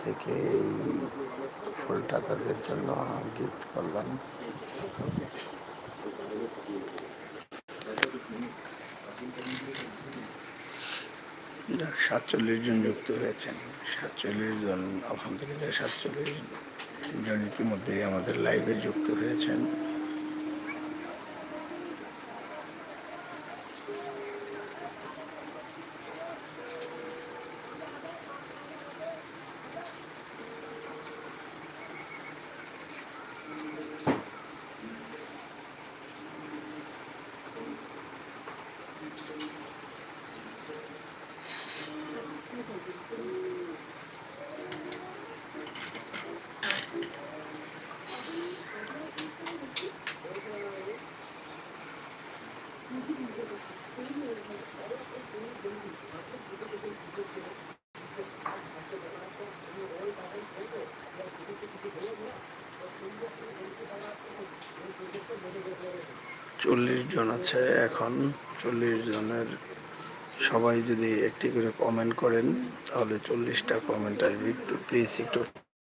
থেকে এই ফুলটা তাদের জন্য গিফট করলাম। 47 জন যুক্ত হয়েছেন। 47 জন, আলহামদুলিল্লাহ 47 জন ইতিমধ্যেই আমাদের লাইভে যুক্ত হয়েছেন। চল্লিশ জন আছে এখন। 40 জনের সবাই যদি একটি করে কমেন্ট করেন তাহলে 40টা কমেন্ট আসবে। একটু প্লিজ একটু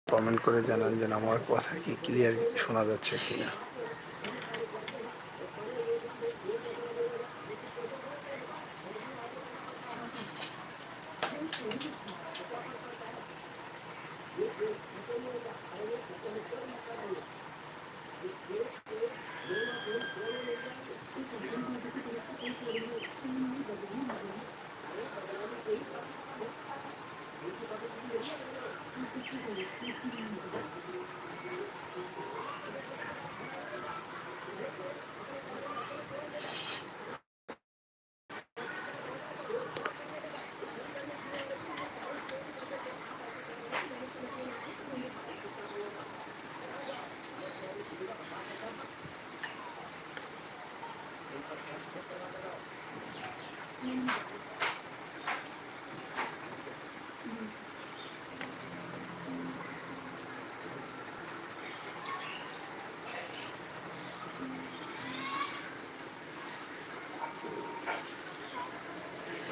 কমেন্ট করে জানান যেন আমার কথা কি ক্লিয়ার শোনা যাচ্ছে কিনা।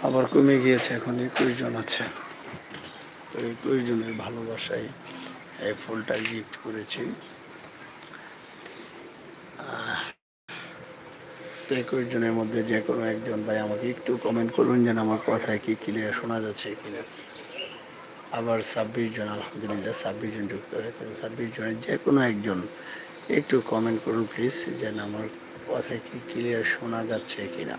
আবার কমে গিয়েছে, এখন 21 জন আছে। তো 21 জনের ভালোবাসায় এই ফুলটা গিফট করেছি। তো 21 জনের মধ্যে যে কোনো একজন ভাই আমাকে একটু কমেন্ট করুন যেন আমার কথায় কি ক্লিয়ার শোনা যাচ্ছে কিনা। আবার 26 জন, আলহামদুলিল্লাহ 26 জন যুক্ত হয়েছে। 26 জনের যে কোনো একজন একটু কমেন্ট করুন প্লিজ যেন আমার কথায় কি ক্লিয়ার শোনা যাচ্ছে কিনা।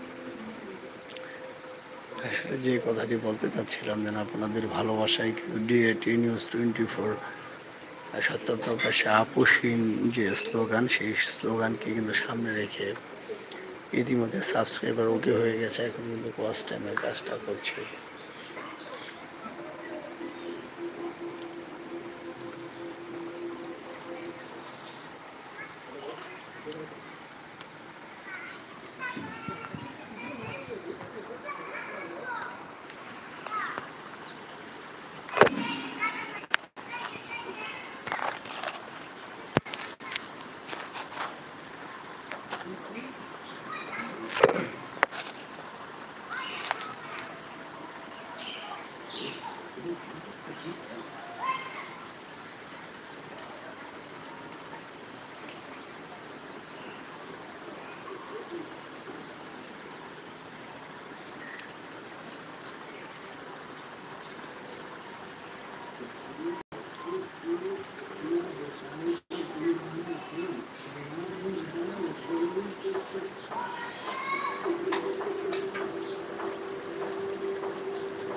আসলে যে কথাটি বলতে চাচ্ছিলাম যেন আপনাদের ভালোবাসায় ডিএটি নিউজ 24 সত্যপ্রকাশে আপোষহীন যে স্লোগান, সেই স্লোগানকে কিন্তু সামনে রেখে ইতিমধ্যে সাবস্ক্রাইবার ওকে হয়ে গেছে। এখন কিন্তু ওয়াচ টাইমের কাজটা করছে।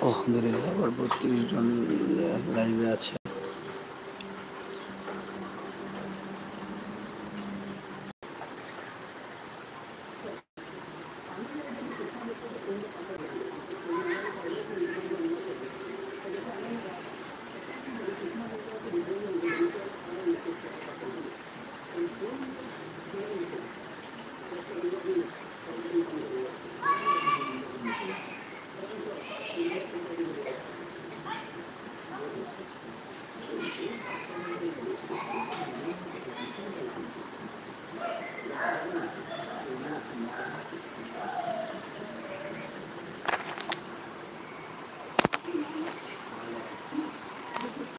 আলহামদুলিল্লাহ আবার 32 জন লাইভে আছে।